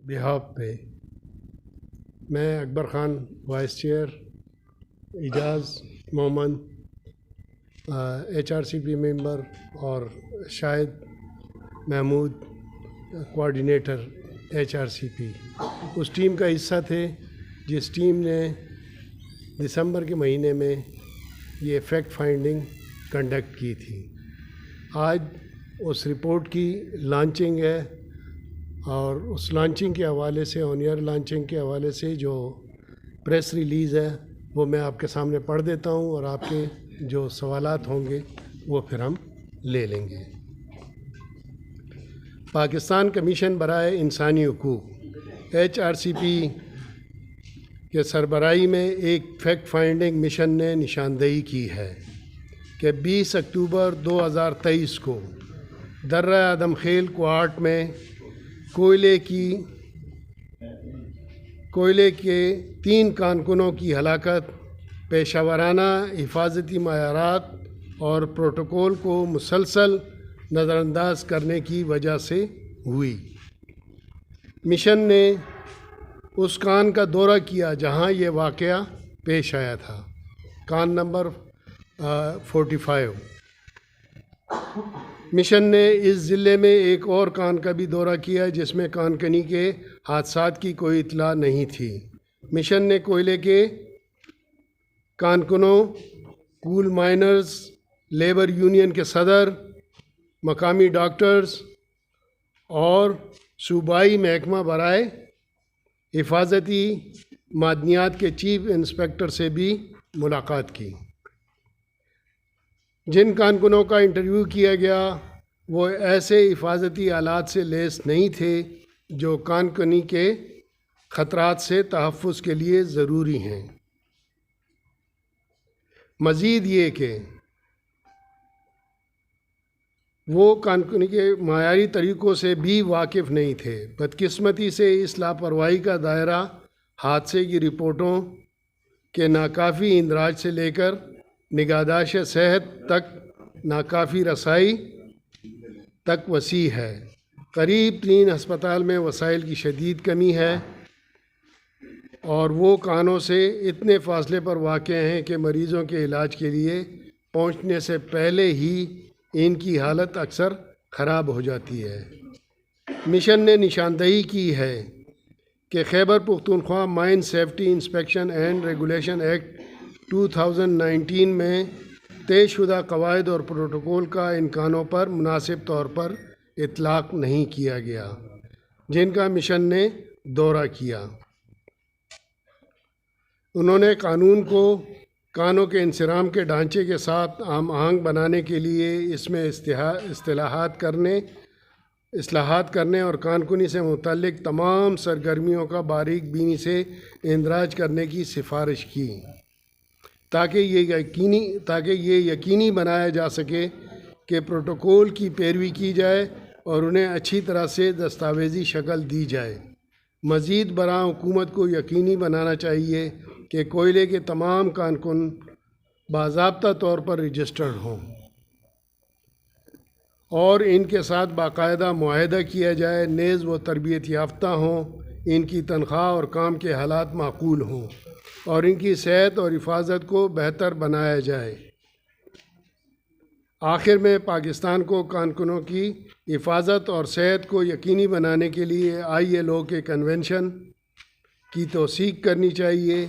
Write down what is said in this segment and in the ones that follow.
Behalf پہ میں اکبر Khan voice chair, اعجاز مومن HRCP ممبر اور شاہد محمود کوآرڈینیٹر HRCP اس ٹیم کا حصہ تھے جس ٹیم نے دسمبر کے مہینے میں یہ فیکٹ فائنڈنگ کنڈکٹ کی تھی۔ آج اس رپورٹ کی لانچنگ ہے اور اس لانچنگ کے حوالے سے آن ایئر لانچنگ کے حوالے سے جو پریس ریلیز ہے وہ میں آپ کے سامنے پڑھ دیتا ہوں اور آپ کے جو سوالات ہوں گے وہ پھر ہم لے لیں گے۔ پاکستان کمیشن برائے انسانی حقوق HRCP کے سربراہی میں ایک فیکٹ فائنڈنگ مشن نے نشاندہی کی ہے کہ 20 اکتوبر 2023 کو درہ آدم خیل کوارٹ میں کوئلے کے 3 کارکنوں کی ہلاکت پیشہ ورانہ حفاظتی معیارات اور پروٹوکول کو مسلسل نظر انداز کرنے کی وجہ سے ہوئی۔ مشن نے اس کان کا دورہ کیا جہاں یہ واقعہ پیش آیا تھا، کان نمبر 45۔ مشن نے اس ضلع میں ایک اور کان کا بھی دورہ کیا جس میں کان کنی کے حادثات کی کوئی اطلاع نہیں تھی۔ مشن نے کوئلے کے کانکنوں، کول مائنرز، لیبر یونین کے صدر، مقامی ڈاکٹرز اور صوبائی محکمہ برائے حفاظتی معدنیات کے چیف انسپکٹر سے بھی ملاقات کی۔ جن کارکنوں کا انٹرویو کیا گیا وہ ایسے حفاظتی آلات سے لیس نہیں تھے جو کان کنی کے خطرات سے تحفظ کے لیے ضروری ہیں۔ مزید یہ کہ وہ کان کنی کے معیاری طریقوں سے بھی واقف نہیں تھے۔ بدقسمتی سے اس لاپرواہی کا دائرہ حادثے کی رپورٹوں کے ناکافی اندراج سے لے کر نگہداشت صحت تک ناکافی رسائی تک وسیع ہے۔ قریب 3 ہسپتال میں وسائل کی شدید کمی ہے اور وہ کانوں سے اتنے فاصلے پر واقع ہیں کہ مریضوں کے علاج کے لیے پہنچنے سے پہلے ہی ان کی حالت اکثر خراب ہو جاتی ہے۔ مشن نے نشاندہی کی ہے کہ Khyber Pakhtunkhwa mine safety inspection and regulation act 2019 میں طے شدہ قواعد اور پروٹوکول کا ان کانوں پر مناسب طور پر اطلاق نہیں کیا گیا جن کا مشن نے دورہ کیا۔ انہوں نے قانون کو کانوں کے انصرام کے ڈھانچے کے ساتھ ہم آہنگ بنانے کے لیے اس میں اصلاحات کرنے اور کان کنی سے متعلق تمام سرگرمیوں کا باریک بینی سے اندراج کرنے کی سفارش کی تاکہ یہ یقینی بنایا جا سکے کہ پروٹوکول کی پیروی کی جائے اور انہیں اچھی طرح سے دستاویزی شکل دی جائے۔ مزید برآں حکومت کو یقینی بنانا چاہیے کہ کوئلے کے تمام کارکن باضابطہ طور پر رجسٹرڈ ہوں اور ان کے ساتھ باقاعدہ معاہدہ کیا جائے، نیز وہ تربیت یافتہ ہوں، ان کی تنخواہ اور کام کے حالات معقول ہوں اور ان کی صحت اور حفاظت کو بہتر بنایا جائے۔ آخر میں پاکستان کو کارکنوں کی حفاظت اور صحت کو یقینی بنانے کے لیے ILO کے کنونشن کی توثیق کرنی چاہیے۔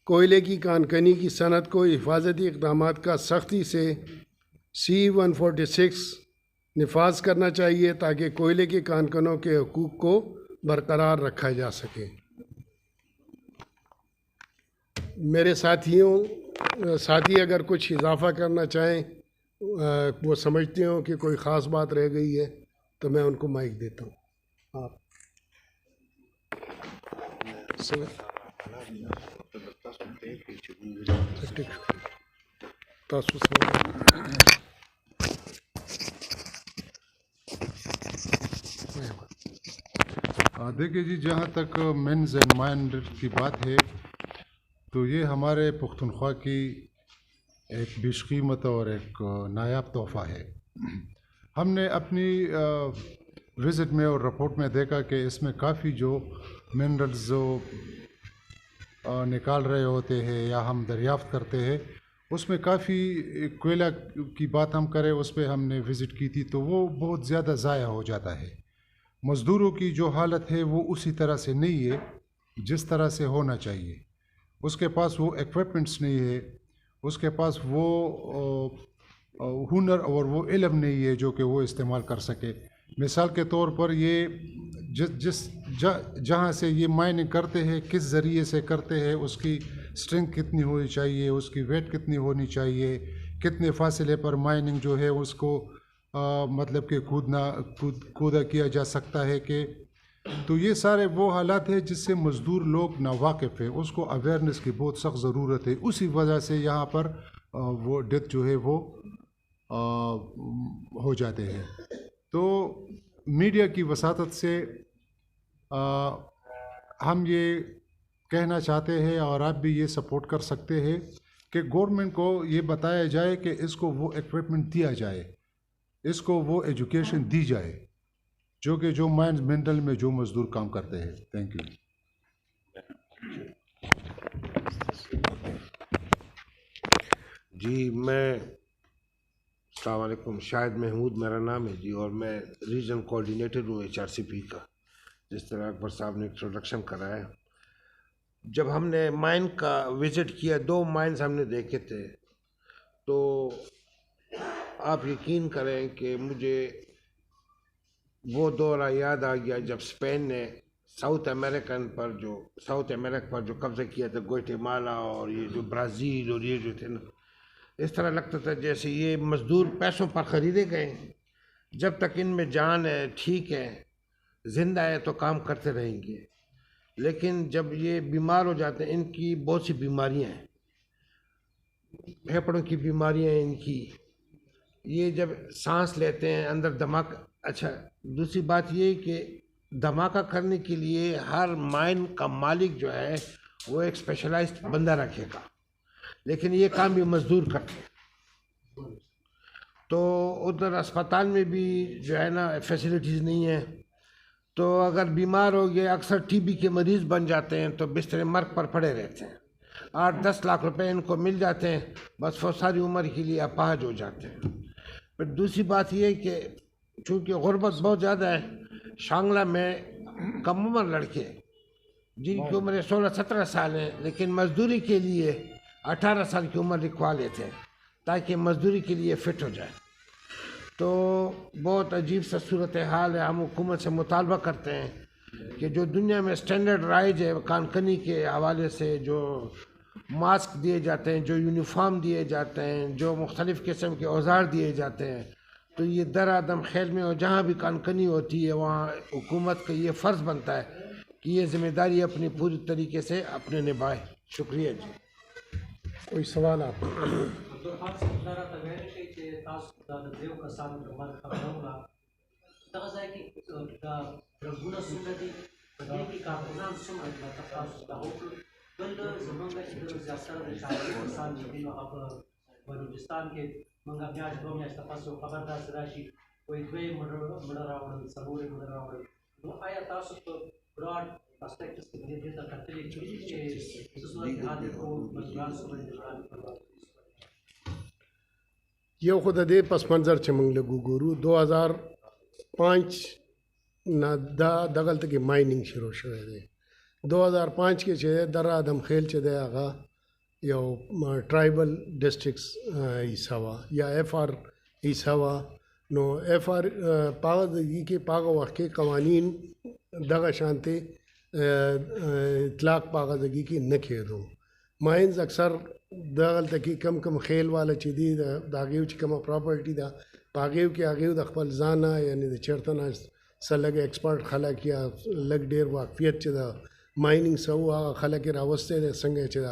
کوئلے کی کان کنی کی صنعت کو حفاظتی اقدامات کا سختی سے C-146 نفاذ کرنا چاہیے تاکہ کوئلے کے کارکنوں کے حقوق کو برقرار رکھا جا سکے۔ میرے ساتھی اگر کچھ اضافہ کرنا چاہیں، وہ سمجھتے ہوں کہ کوئی خاص بات رہ گئی ہے تو میں ان کو مائک دیتا ہوں۔ دیکھیے جی، جہاں تک مینز اینڈ مائنڈ کی بات ہے تو یہ ہمارے پختونخوا کی ایک بیش قیمت اور ایک نایاب تحفہ ہے۔ ہم نے اپنی وزٹ میں اور رپورٹ میں دیکھا کہ اس میں کافی جو منرلز جو نکال رہے ہوتے ہیں یا ہم دریافت کرتے ہیں اس میں کافی کوئلہ کی بات ہم کریں اس پہ ہم نے وزٹ کی تھی تو وہ بہت زیادہ ضائع ہو جاتا ہے. مزدوروں کی جو حالت ہے وہ اسی طرح سے نہیں ہے جس طرح سے ہونا چاہیے. اس کے پاس وہ ایکوپمنٹس نہیں ہے, اس کے پاس وہ ہنر اور وہ علم نہیں ہے جو کہ وہ استعمال کر سکے. مثال کے طور پر یہ جہاں سے یہ مائننگ کرتے ہیں کس ذریعے سے کرتے ہیں, اس کی اسٹرینتھ کتنی ہونی چاہیے, اس کی ویٹ کتنی ہونی چاہیے, کتنے فاصلے پر مائننگ جو ہے اس کو مطلب کہ کودا کیا جا سکتا ہے کہ تو یہ سارے وہ حالات ہیں جس سے مزدور لوگ ناواقف ہے. اس کو اویئرنیس کی بہت سخت ضرورت ہے. اسی وجہ سے یہاں پر وہ ڈیتھ جو ہے وہ ہو جاتے ہیں. تو میڈیا کی وساطت سے ہم یہ کہنا چاہتے ہیں اور آپ بھی یہ سپورٹ کر سکتے ہیں کہ گورنمنٹ کو یہ بتایا جائے کہ اس کو وہ ایکوپمنٹ دیا جائے, اس کو وہ ایجوکیشن دی جائے جو مائنز منرل میں جو مزدور کام کرتے ہیں. Thank you. جی میں السلام علیکم, شاہد محمود میرا نام ہے جی, اور میں ریجن کوآرڈینیٹر ہوں HRCP کا. جس طرح اکبر صاحب نے انٹروڈکشن کرا ہے, جب ہم نے مائن کا وزٹ کیا 2 مائنز ہم نے دیکھے تھے تو آپ یقین کریں کہ مجھے وہ دورہ یاد آ گیا جب اسپین نے ساؤتھ امریکہ پر جو قبضہ کیا تھا, گوئٹیمالا اور یہ جو برازیل اور یہ جو تھے نا, اس طرح لگتا تھا جیسے یہ مزدور پیسوں پر خریدے گئے. جب تک ان میں جان ہے, ٹھیک ہے, زندہ ہے تو کام کرتے رہیں گے. لیکن جب یہ بیمار ہو جاتے ہیں, ان کی بہت سی بیماریاں ہیں, پھیپھڑوں کی بیماریاں ہیں ان کی, یہ جب سانس لیتے ہیں اندر دھماکہ. اچھا دوسری بات یہ کہ دھماکہ کرنے کے لیے ہر مائن کا مالک جو ہے وہ ایک اسپیشلائزڈ بندہ رکھے گا, لیکن یہ کام بھی مزدور کرتے ہیں. تو ادھر اسپتال میں بھی جو ہے نا فیسلٹیز نہیں ہیں, تو اگر بیمار ہو گئے اکثر TB کے مریض بن جاتے ہیں تو بستر مرگ پر پڑے رہتے ہیں. 8-10 لاکھ روپے ان کو مل جاتے ہیں, بس وہ ساری عمر کے لیے اپاہج ہو جاتے ہیں. پھر دوسری بات یہ کہ چونکہ غربت بہت زیادہ ہے, شانگلہ میں کم عمر لڑکے جن کی عمر 16-17 سال ہیں لیکن مزدوری کے لیے 18 سال کی عمر لکھوا لیتے ہیں تاکہ مزدوری کے لیے فٹ ہو جائے. تو بہت عجیب سا صورتحال ہے. ہم حکومت سے مطالبہ کرتے ہیں کہ جو دنیا میں اسٹینڈرڈ رائج ہے کان کنی کے حوالے سے, جو ماسک دیے جاتے ہیں, جو یونیفارم دیے جاتے ہیں, جو مختلف قسم کے اوزار دیے جاتے ہیں, تو یہ درآدم خیل میں اور جہاں بھی کان کنی ہوتی ہے وہاں حکومت کا یہ فرض بنتا ہے کہ یہ ذمہ داری اپنی پوری طریقے سے اپنے نبھائے. شکریہ جی. کوئی سوال آپ؟ بلوچستان کے منگا میاش 2 میاش تاسو خبردار راشي کوئی دوی مړه راوړل څلورې مړه راوړل. نو آیا تاسو په براډ پرسپیکټس کې دې ته کتلې چې څه صورت حال کو مزدوران سره د یو خو د دې پس منظر چې موږ لږ وګورو 2005 نه دغلته کې مایننګ شروع شوی دی. 2005 کې چې درآدم خیل چې دی هغه یو ټرایبل ډسټرکټس حصہ وا یا FR حصہ وا. نو FR پاغه دغې کې پاغه وخت کې قوانین دغه شانتي اطلاق پاغه دغې کې نه کېدو. ماینز اکثر دغلته کې کم خیل والا چې دي د هغې چې کومه پراپرټي ده په هغې کې هغې د خپل ځانه یعنې د چېرته نه څه لږ ایکسپرټ خلک یا لږ ډېر واقفیت چې د مایننګ څه و هغه خلک یې راوستی دی څنګه چې د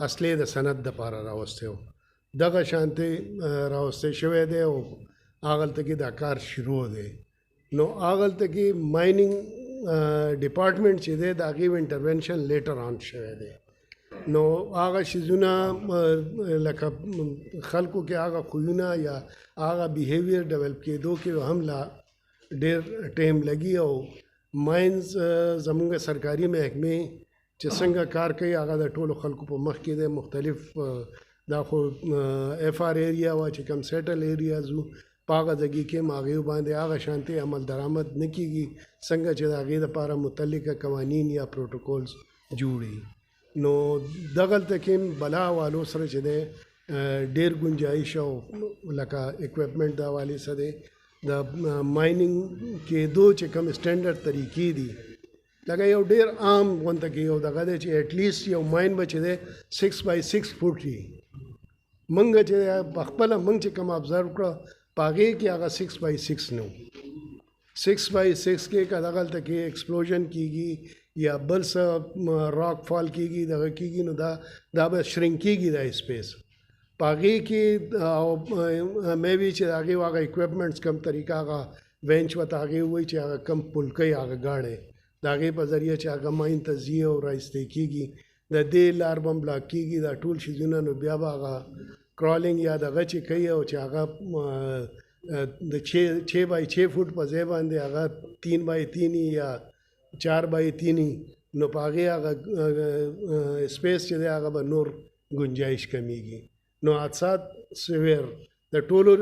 اصلي د صنعت دپاره راوستی و. دغه شانتې راوستی شوی دی او هغلته کې دا کار شروع دی. نو هغلته کې مایننګ ډپارټمنټ چې دی د هغې انټرونشن لیټر آن شوی دی. نو هغه شیزونه لکه خلکو کې هغه خویونه یا هغه بیهیویر ډیولپ کېدو کې هم لا ډېر ټایم لګي او ماینز زمونږ سرکاري محکمې چې څنګه کار کوي هغه د ټولو خلکو په مخ کې دی. مختلف دا خو ایف آر ایریا وا چې کوم سیټل ایریاز وو په هغه ځای کې هم هغې باندې هغه شانتې عمل درآمد نه کېږي څنګه چې د هغې دپاره متعلقه قوانین یا پروټوکولز جوړي. نو دغلته کې هم بلا حوالو سره چې دی ډېر ګنجایش او لکه اکوپمنټ د حوالې سره دی د مایننګ کېدو چې کوم سټینډرډ طریقې دي لکه یو ډېر عام غونته کې یو دغه دی چې ایټ لیسټ یو ماین به چې دی 6 by 6 فوټ وي. موږ چې په خپله موږ چې کوم ابزرو کړه په هغې کې هغه 6 by 6 نه و. 6 by 6 کې که دغلته کې ایکسپلوژن کېږي یا بل څه راک فال کېږي دغه کېږي نو دا به شرنک کېږي دا اسپیس په هغې کې. او مې وي چې د هغې هغه اکوپمنټس کم طریقه هغه وینچ ورته هغې ووایي چې هغه کم پلکۍ هغه ګاډی د هغې په ذریعه چې هغه ماین ته ځي او رایستی کېږي د دې لار به هم بلاک کېږي دا ټول شیزونه. نو بیا به هغه کرالینګ یا دغه چې کوي او چې هغه د 6 by 6 فوټ په ځای باندې هغه 3 by 3 یا 4 by 3 نو په هغې هغه سپیس چې دی هغه به نور گنجائش کمیږي. نو حادثات سویر د ټولو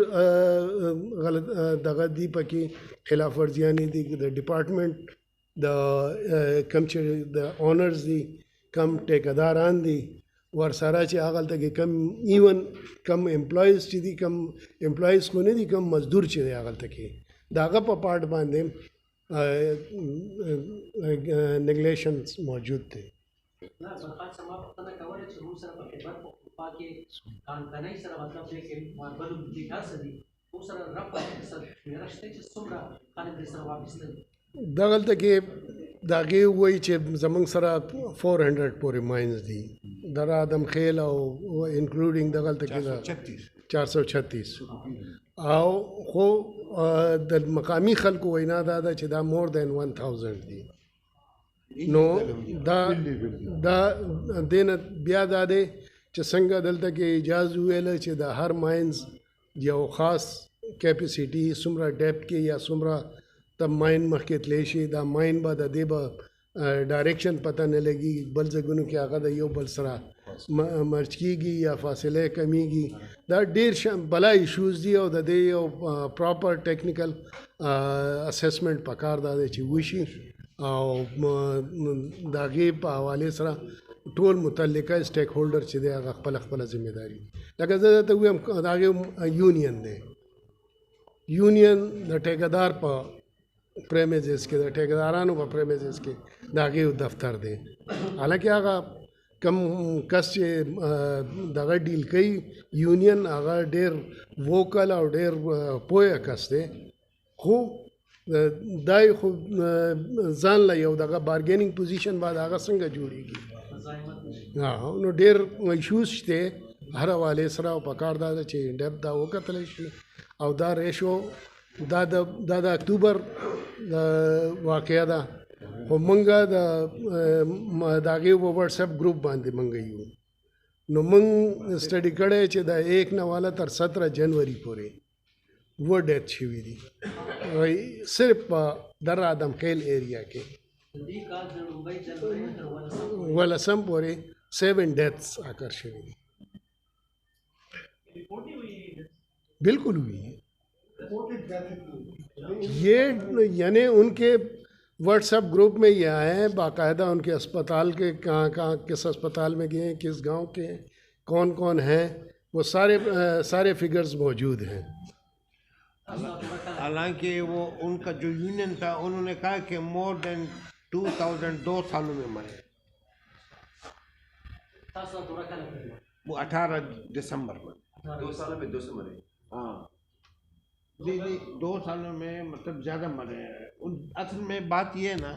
غلط دغه دی پکې خلاف ورزیانې دي د ډپارټمنټ د کم چې د اونرز دي کم ټیکداران دي ورسره چې هغلته کې کم ایون کم امپلایز چې دي کم امپلایز خو نه دي کم مزدور چې دی هغلته کې د هغه په پارټ باندې نیګلیشنس موجود دی. نه فرقان سما پوښتنه کوله چې موږ سره په خدمت په خپا کې کانکنۍ سره مطلب دی چې ماربلو بیټا څه دي موږ سره رب سره میرا شته چې څومره خلک دې سره واپسته دي. دغلته کې د هغې ووایي چې زموږ سره 400 پورې ماینز دي در آدم خیل او انکلوډینګ دغلته کې 436 او خو د مقامی خلکو وینا دا ده چې دا مور دین 1000 دي. نو دا دینه بیا دا دی چې څنګه دلته کې اجازه ویله چې د هر ماینز یو خاص کیپیسټي څومره ډیپ کې یا څومره تب ماین مخکې تلی شي دا ماین به د دې به ډایرکشن پته نه لګي بل ځایونو کې هغه د یو بل سره مرچ کېږي یا فاصله کمیږي دا ډېر بلا ایشوز دي او د دې یو پراپر ټیکنیکل اسسمنټ پکار دا دی چې وشي او د هغې په حوالې سره ټول متعلقه سټیک هولډر چې دی هغه خپله ذمہداري لکه زه درته ووایم د هغې یونین دی یونین د ټیکهدار په پریمیزز کې د ټیکهدارانو په پریمیزز کې د هغې دفتر دی حالانکه هغه کم کس چې دغه ډیل کوي یونین هغه ډېر ووکل او ډېر پوهه کس دی خو دای خو ځان له یو دغه بارګیننګ پوزیشن بعد هغه څنګه جوړیږي نو ډېر ایشوز شته هر حوالې سره او پکار دا چې ډیپ دا وکتلی شي او دا ریشو دا د اکتوبر واقعه ده خو مونږ د هغې په وټساپ ګروپ باندې مونږ یو نو مونږ سټډي کړی چې د 1 نه والا تر 17 جنوري پورې وہ ڈیتھ شوی دی صرف در آدم خیل ایریا کے ولسم پورے 7 ڈیتھس آ کر شوی دی بالکل ہوئی ہے یہ یعنی ان کے واٹس ایپ گروپ میں یہ آئے ہیں باقاعدہ ان کے اسپتال کے کہاں کس اسپتال میں گئے ہیں کس گاؤں کے ہیں کون کون ہیں وہ سارے فگرز موجود ہیں. حالانکہ وہ ان کا جو یونین تھا انہوں نے کہا کہ مور دین 2000 2 سالوں میں مرے وہ 18 دسمبر میں 2 سالوں میں 2 سے مرے ہاں جی 2 سالوں میں مطلب زیادہ مرے ہیں. اصل میں بات یہ ہے نا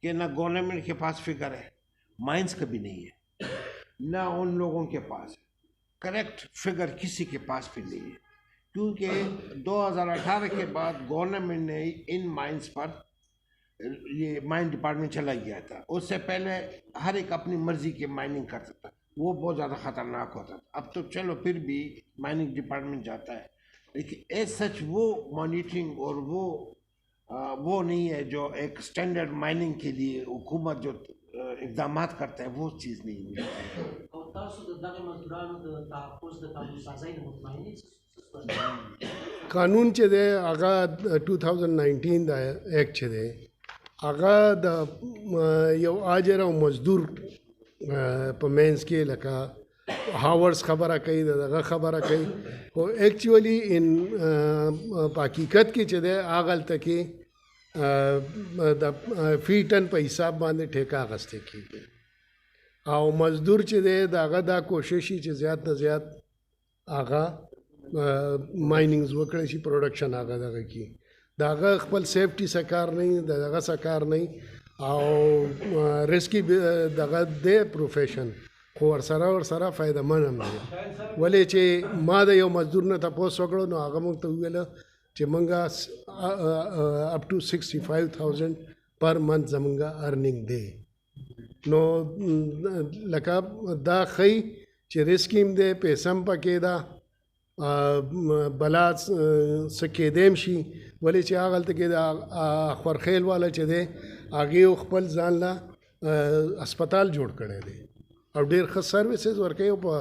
کہ نہ گورنمنٹ کے پاس فگر ہے مائنس کبھی نہیں ہے نہ ان لوگوں کے پاس کریکٹ فگر کسی کے پاس بھی نہیں ہے کیونکہ 2018 کے بعد گورنمنٹ نے ان مائنس پر یہ مائن ڈپارٹمنٹ چلا گیا تھا. اس سے پہلے ہر ایک اپنی مرضی کی مائننگ کر سکتا وہ بہت زیادہ خطرناک ہوتا تھا. اب تو چلو پھر بھی مائننگ ڈپارٹمنٹ جاتا ہے لیکن ایز سچ وہ مانیٹرنگ اور وہ وہ نہیں ہے جو ایک سٹینڈرڈ مائننگ کے لیے حکومت جو اقدامات کرتا ہے وہ چیز نہیں ہے. او تاسو د دغه مزدورانو د تحفظ د قانون سازۍ نه مطمئن یاست؟ قانون چې دی هغه 2019 دا ایکټ چې دی هغه د یو اجر او مزدور په منځ کې لکه هاورز خبره کوي دغه خبره کوي خو ایکچولی ان په حقیقت کې چې دی هغه هلته کې د فی ټن په حساب باندې ټیکه اخیستې کېږي او مزدور چې دی د هغه دا کوشش چې زیات نه زیات هغه مایننګز وکړی شي پروډکشن هغه دغه کړي د هغه خپل سیفټي څه کار نه د هغه څه کار نه او ریسکی دغه دی پروفیشن خو ورسره فایده من هم دی ولې چې ما د یو مزدور نه تپوس وکړو نو هغه موږ ته وویله چې مونږه اپ ټو 65,000 پر منث زمونږه ارننګ دی نو لکه دا ښیي چې ریسک هم دی پیسه هم پکې ده بلا څه کېدی شي ولې چې هغه هلته کې د خورخیل والا چې دی هغې خپل ځان له اسپتال جوړ کړی دی او ډېر ښه سروسز ورکوي او په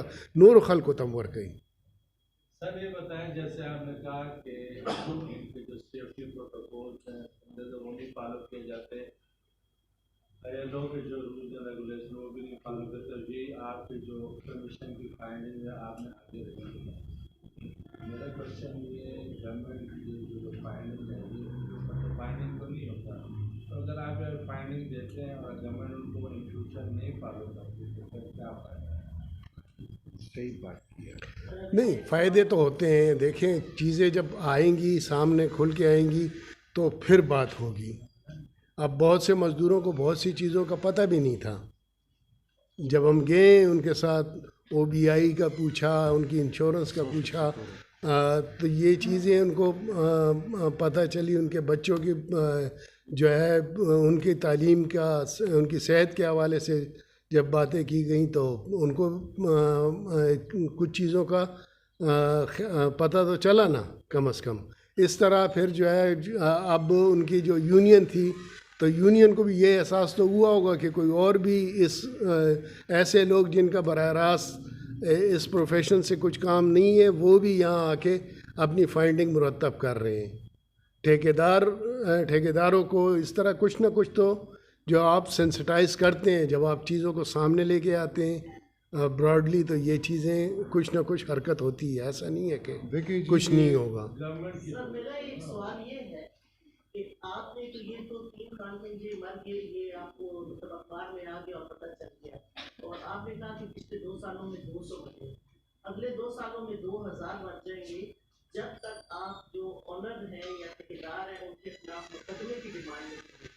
نورو خلکو ته هم ورکوي. سر یہ بتائیں جیسے آپ نے کہا کہ ان کے جو سیفٹی پروٹوکولس ہیں اونلی فالو کیے جاتے ہیں لوگ کے جو رولز اینڈ ریگولیشن وہ بھی نہیں فالو کرتے یہ آپ کی جو کمیشن کی فائنڈنگ ہے آپ نے آگے رکھی ہے. میرا کوشچن یہ ہے گورنمنٹ کی جو فائنڈنگ ہے یہ فائنڈنگ تو نہیں ہوتا تو اگر آپ فائنڈنگ دیتے ہیں اور گورنمنٹ ان کو ان فیوچر نہیں فالو کرتی تو پھر کیا فائدہ ہے؟ صحیح بات کیا. نہیں فائدے تو ہوتے ہیں دیکھیں چیزیں جب آئیں گی سامنے کھل کے آئیں گی تو پھر بات ہوگی. اب بہت سے مزدوروں کو بہت سی چیزوں کا پتہ بھی نہیں تھا جب ہم گئے ان کے ساتھ او بی آئی کا پوچھا ان کی انشورنس کا پوچھا تو یہ چیزیں ان کو پتہ چلی ان کے بچوں کی جو ہے ان کی تعلیم کا ان کی صحت کے حوالے سے جب باتیں کی گئیں تو ان کو کچھ چیزوں کا پتہ تو چلا نا کم از کم. اس طرح پھر جو ہے اب ان کی جو یونین تھی تو یونین کو بھی یہ احساس تو ہوا ہوگا کہ کوئی اور بھی اس ایسے لوگ جن کا براہ راست اس پروفیشن سے کچھ کام نہیں ہے وہ بھی یہاں آ کے اپنی فائنڈنگ مرتب کر رہے ہیں. ٹھیکیداروں کو اس طرح کچھ نہ کچھ تو جو آپ سینسٹائز کرتے ہیں جب آپ چیزوں کو سامنے لے کے آتے ہیں براڈلی تو یہ چیزیں کچھ نہ کچھ حرکت ہوتی ہے. ایسا نہیں ہے کہ کچھ نہیں ہوگا. سر میرا ایک سوال یہ ہے کہ آپ نے تو یہ تو 3 قانون جی مر گئے یہ آپ کو مطلب اخبار میں آ گیا اور پتہ چل گیا اور آپ نے کہا کہ پچھلے 2 سالوں میں 200 بچے اگلے 2 سالوں میں 2000 بچ جائیں گے جب تک آپ جو آنر ہیں یا ٹھیکیدار ہیں ان کے خلاف مقدمے کی ڈیمانڈ نہیں کریں.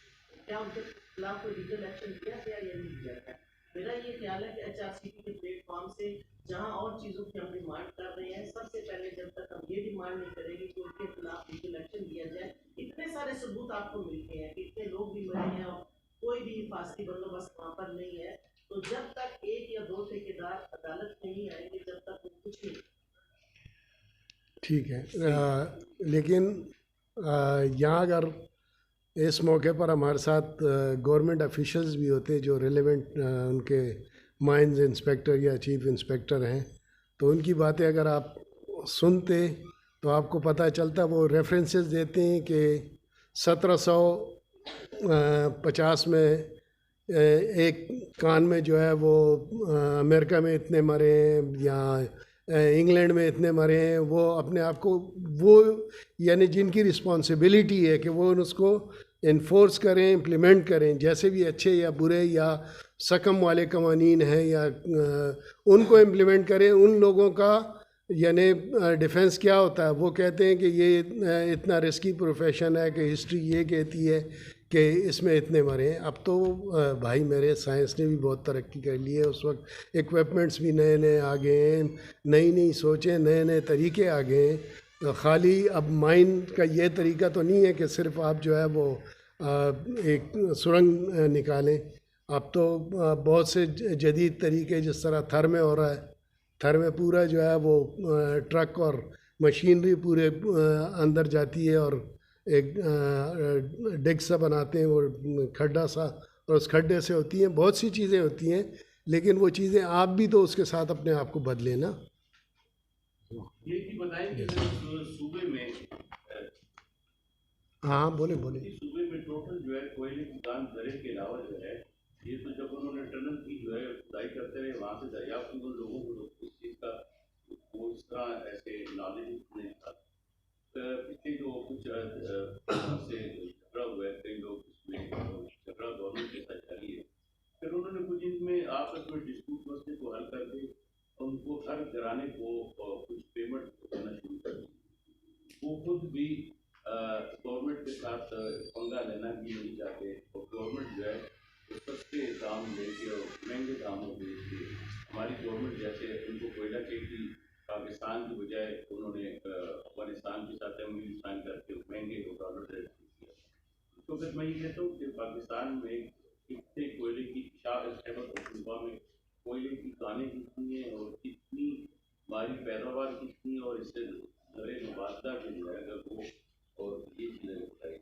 کیا ان کے خلاف کوئی لیگل ایکشن لیا گیا یا نہیں لیا گیا؟ میرا یہ خیال ہے کہ ایچ آر سی ٹی کے پلیٹ فارم سے جہاں اور چیزوں کی ہم ڈیمانڈ کر رہے ہیں سب سے پہلے جب تک ہم یہ ڈیمانڈ نہیں کریں گے کہ ان کے خلاف لیگل ایکشن لیا جائے. اتنے سارے ثبوت آپ کو ملتے ہیں کہ اتنے لوگ بھی مرے ہیں اور کوئی بھی حفاظتی بندوبست وہاں پر نہیں ہے تو جب تک 1 یا 2 ٹھیکیدار عدالت نہیں آئیں گے جب تک وہ کچھ نہیں. ٹھیک ہے لیکن یہاں اگر اس موقع پر ہمارے ساتھ گورنمنٹ آفیشلز بھی ہوتے جو ریلیونٹ ان کے مائنز انسپیکٹر یا چیف انسپیکٹر ہیں تو ان کی باتیں اگر آپ سنتے تو آپ کو پتہ چلتا. وہ ریفرنسز دیتے ہیں کہ 1750 میں ایک کان میں جو ہے وہ امریکہ میں اتنے مرے ہیں یا انگلینڈ میں اتنے مرے ہیں. وہ اپنے آپ کو وہ یعنی جن کی رسپانسبلٹی ہے کہ وہ اس کو انفورس کریں امپلیمنٹ کریں جیسے بھی اچھے یا برے یا سکم والے قوانین ہیں یا ان کو امپلیمنٹ کریں. ان لوگوں کا یعنی ڈیفنس کیا ہوتا ہے وہ کہتے ہیں کہ یہ اتنا رسکی پروفیشن ہے کہ ہسٹری یہ کہتی ہے کہ اس میں اتنے مرے ہیں. اب تو بھائی میرے سائنس نے بھی بہت ترقی کر لی ہے. اس وقت ایکوپمنٹس بھی نئے نئے آ گئے ہیں نئی سوچیں نئے نئے طریقے آ گئے ہیں. خالی اب مائن کا یہ طریقہ تو نہیں ہے کہ صرف آپ جو ہے وہ ایک سرنگ نکالیں. اب تو بہت سے جدید طریقے جس طرح تھر میں ہو رہا ہے تھر میں پورا جو ہے وہ ٹرک اور مشینری پورے اندر جاتی ہے اور ایک ڈگ سا بناتے ہیں، وہ کھڈا سا، اور اس کھڈے سے ہوتی ہیں بہت سی چیزیں ہوتی ہیں، لیکن وہ چیزیں آپ بھی تو اس کے ساتھ اپنے آپ کو بدلیں نا. یہ بھی بتائیں کہ صوبے میں ہاں بولیں. صوبے میں ٹوٹل جو ہے کوئلے کی کان درے کے علاوہ جو ہے، یہ تو جب انہوں نے ٹنل کی جو ہے کھدائی کرتے رہے وہاں سے دریافت کی، ان لوگوں کو اس چیز کا وہ اس طرح ایسے نالج نہیں تھا. پچھلے جو کچھ سے جھگڑا ہوا ہے، کئی لوگ اس میں جھگڑا گورنمنٹ کے ساتھ جاری ہے، پھر انہوں نے کچھ ان میں آپس میں ڈسپیوٹ مسئلے کو حل کر کے ان کو ہر گھرانے کو کچھ پیمنٹ دینا شروع کر دی. وہ خود بھی گورنمنٹ کے ساتھ پنگا لینا بھی نہیں چاہتے، اور گورنمنٹ جو ہے سستے دام لے کے اور مہنگے داموں پہ بیچ کے، ہماری گورنمنٹ جیسے ان کو کوئلہ چاہیے پاکستان کی بجائے انہوں نے افغانستان کے ساتھ ایم یو سائن کر کے مہنگے ڈالر ریٹ کیا. تو پھر میں یہ کہتا ہوں کہ پاکستان میں کتنے کوئلے کی خیبر پختونخوا میں کوئلے کی کانیں کتنی ہیں اور کتنی ہماری پیداوار کتنی ہے، اور اس سے زرعِ مبادلہ کے جو ہے اگر وہ اور یہ چیزیں بتائی.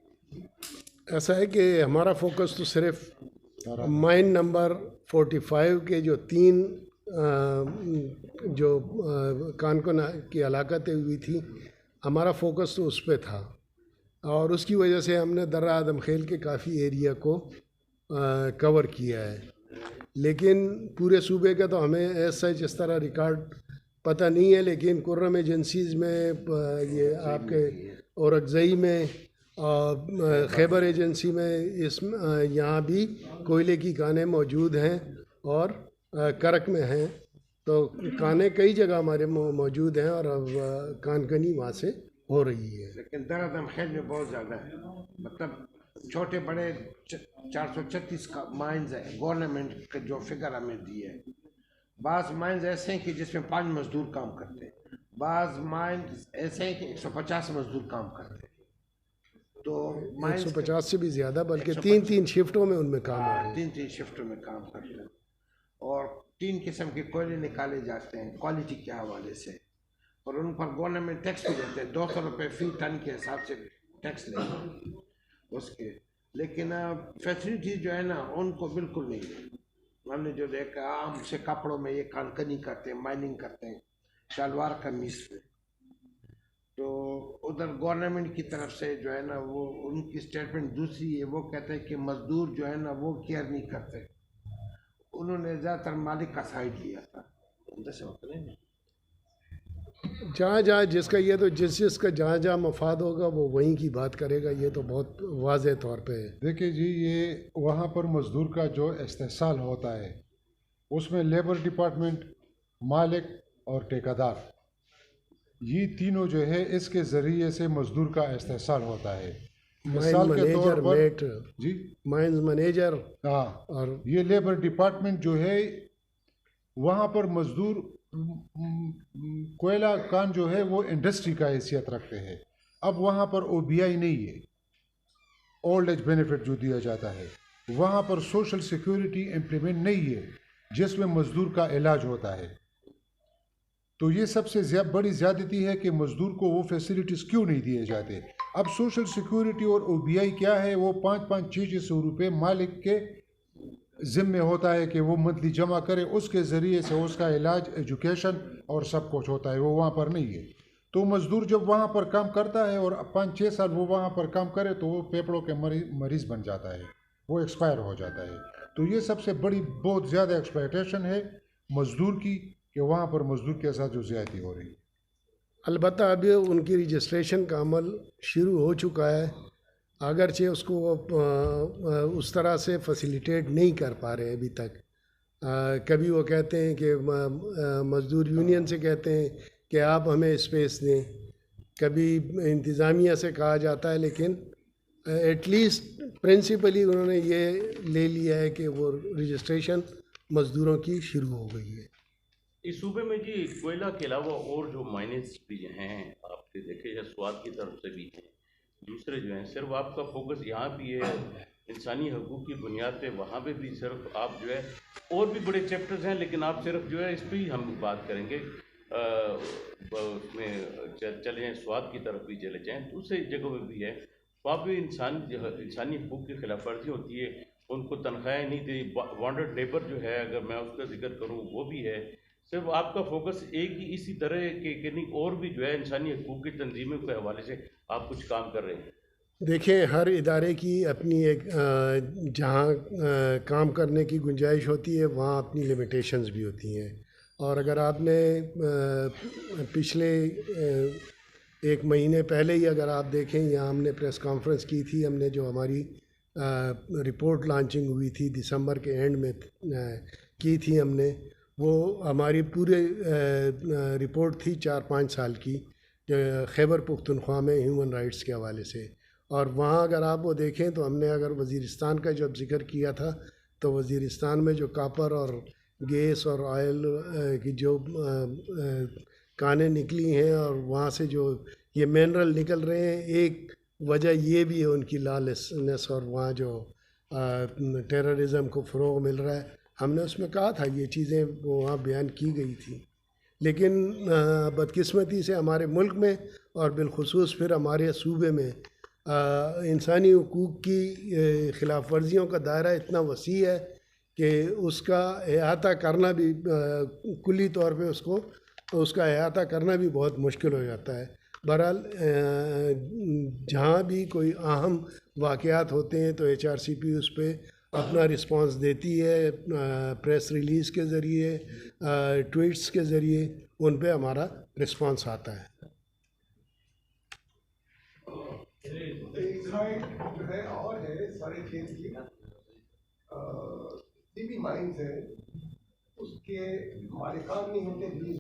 ایسا ہے کہ ہمارا فوکس تو صرف مائن نمبر 45 کے جو 3 جو کانکن کی ہلاکتیں ہوئی تھی، ہمارا فوکس تو اس پہ تھا، اور اس کی وجہ سے ہم نے درہ آدم خیل کے کافی ایریا کو کور کیا ہے. لیکن پورے صوبے کا تو ہمیں ایسا جس طرح ریکارڈ پتہ نہیں ہے، لیکن کرم ایجنسیز میں یہ آپ کے اورکزئی میں اور خیبر ایجنسی میں یہاں بھی کوئلے کی کانیں موجود ہیں، اور کرک میں ہیں. تو کانیں کئی جگہ ہمارے موجود ہیں، اور اب کانکنی وہاں سے ہو رہی ہے. لیکن درہ آدم خیل میں بہت زیادہ ہے، مطلب چھوٹے بڑے 436 کا مائنز ہے. گورنمنٹ کا جو فگر ہمیں دی ہے، بعض مائنز ایسے ہیں کہ جس میں 5 مزدور کام کرتے ہیں، بعض مائنز ایسے ہیں کہ 150 مزدور کام کرتے ہیں. تو 150 سے بھی زیادہ، بلکہ 3 شفٹوں میں ان میں کام آ رہے ہیں. 3 شفٹوں میں کام کرتے ہیں، اور 3 قسم کے کوئلے نکالے جاتے ہیں کوالٹی کے حوالے سے، اور ان پر گورنمنٹ ٹیکس بھی دیتے ہیں. 200 روپے فی ٹن کے حساب سے ٹیکس لیتے ہیں اس کے. لیکن فیسلٹی جو ہے نا ان کو بالکل نہیں ہے. ہم نے جو دیکھا عام سے کپڑوں میں یہ کانکنی کرتے ہیں، مائننگ کرتے ہیں شلوار قمیص میں. تو ادھر گورنمنٹ کی طرف سے جو ہے نا وہ ان کی اسٹیٹمنٹ دوسری ہے. وہ کہتے ہیں کہ مزدور جو ہے نا وہ کیئر نہیں کرتے. انہوں نے زیادہ تر مالک کا سائڈ لیا تھا. جہاں جہاں جس کا یہ تو جس کا جہاں جہاں مفاد ہوگا وہ وہیں کی بات کرے گا. یہ تو بہت واضح طور پہ ہے. دیکھیں جی، یہ وہاں پر مزدور کا جو استحصال ہوتا ہے اس میں لیبر ڈپارٹمنٹ، مالک اور ٹھیکیدار، یہ تینوں جو ہے اس کے ذریعے سے مزدور کا استحصال ہوتا ہے. مثال کے طور پر جی مائنز مینیجر، ہاں، اور یہ لیبر ڈپارٹمنٹ جو ہے وہاں پر مزدور کوئلہ کان جو ہے وہ انڈسٹری کا حیثیت رکھتے ہیں. اب وہاں پر او بی آئی نہیں ہے، اولڈ ایج بینیفٹ جو دیا جاتا ہے، وہاں پر سوشل سیکیورٹی امپلیمنٹ نہیں ہے جس میں مزدور کا علاج ہوتا ہے. تو یہ سب سے بڑی زیادتی ہے کہ مزدور کو وہ فیسلٹیز کیوں نہیں دیے جاتے. اب سوشل سیکیورٹی اور او بی آئی کیا ہے، وہ 500-600 روپے مالک کے ذمہ ہوتا ہے کہ وہ منتھلی جمع کرے، اس کے ذریعے سے اس کا علاج، ایجوکیشن اور سب کچھ ہوتا ہے. وہ وہاں پر نہیں ہے. تو مزدور جب وہاں پر کام کرتا ہے اور 5-6 سال وہ وہاں پر کام کرے تو وہ پھیپھڑوں کے مریض بن جاتا ہے، وہ ایکسپائر ہو جاتا ہے. تو یہ سب سے بڑی بہت زیادہ ایکسپلائٹیشن ہے مزدور کی، کہ وہاں پر مزدور کے ساتھ جو زیادتی ہو رہی ہے. البتہ ابھی ان کی رجسٹریشن کا عمل شروع ہو چکا ہے، اگرچہ اس کو اس طرح سے فیسیلیٹیٹ نہیں کر پا رہے ابھی تک. کبھی وہ کہتے ہیں کہ مزدور یونین سے کہتے ہیں کہ آپ ہمیں اسپیس دیں، کبھی انتظامیہ سے کہا جاتا ہے، لیکن ایٹ لیسٹ پرنسپلی انہوں نے یہ لے لیا ہے کہ وہ رجسٹریشن مزدوروں کی شروع ہو گئی ہے. اس صوبے میں جی کوئلہ کے علاوہ اور جو مائنز بھی ہیں آپ کے دیکھے یا سواد کی طرف سے بھی ہیں، دوسرے جو ہیں، صرف آپ کا فوکس یہاں بھی ہے انسانی حقوق کی بنیاد پہ، وہاں پہ بھی صرف آپ جو ہے اور بھی بڑے چیپٹرز ہیں، لیکن آپ صرف جو ہے اس پہ ہی ہم بات کریں گے. اس میں چلے جائیں سواد کی طرف بھی چلے جائیں، دوسری جگہوں پہ بھی ہے. وہاں پہ انسانی حقوق کی خلاف ورزی ہوتی ہے، ان کو تنخواہیں نہیں دی، وانڈرڈ لیبر جو ہے اگر میں اس کا ذکر کروں وہ بھی ہے. صرف آپ کا فوکس ایک ہی اسی طرح کہ نہیں اور بھی جو ہے انسانی حقوق کی تنظیموں کے حوالے سے آپ کچھ کام کر رہے ہیں؟ دیکھیں، ہر ادارے کی اپنی ایک جہاں کام کرنے کی گنجائش ہوتی ہے وہاں اپنی لمیٹیشنز بھی ہوتی ہیں. اور اگر آپ نے پچھلے ایک مہینے پہلے ہی اگر آپ دیکھیں، یہاں ہم نے پریس کانفرنس کی تھی، ہم نے جو ہماری رپورٹ لانچنگ ہوئی تھی دسمبر کے اینڈ میں کی تھی ہم نے، وہ ہماری پورے رپورٹ تھی 4-5 سال کی خیبر پختونخوا میں ہیومن رائٹس کے حوالے سے. اور وہاں اگر آپ وہ دیکھیں تو ہم نے اگر وزیرستان کا جب ذکر کیا تھا تو وزیرستان میں جو کاپر اور گیس اور آئل کی جو کانیں نکلی ہیں اور وہاں سے جو یہ منرل نکل رہے ہیں، ایک وجہ یہ بھی ہے ان کی لالیسنس اور وہاں جو ٹیررزم کو فروغ مل رہا ہے. ہم نے اس میں کہا تھا یہ چیزیں وہاں بیان کی گئی تھی، لیکن بدقسمتی سے ہمارے ملک میں اور بالخصوص پھر ہمارے صوبے میں انسانی حقوق کی خلاف ورزیوں کا دائرہ اتنا وسیع ہے کہ اس کا احاطہ کرنا بھی کلی طور پہ اس کا احاطہ کرنا بھی بہت مشکل ہو جاتا ہے. بہرحال جہاں بھی کوئی اہم واقعات ہوتے ہیں تو HRCP اس پہ اپنا رسپانس دیتی ہے، پریس ریلیز کے ذریعے، ٹویٹس کے ذریعے ان پہ ہمارا رسپانس آتا ہے. ایک سائڈ جو ہے اور ہے سارے کھیت کی ٹی بی مائنز ہے، اس کے مالکان نہیں ہوتے.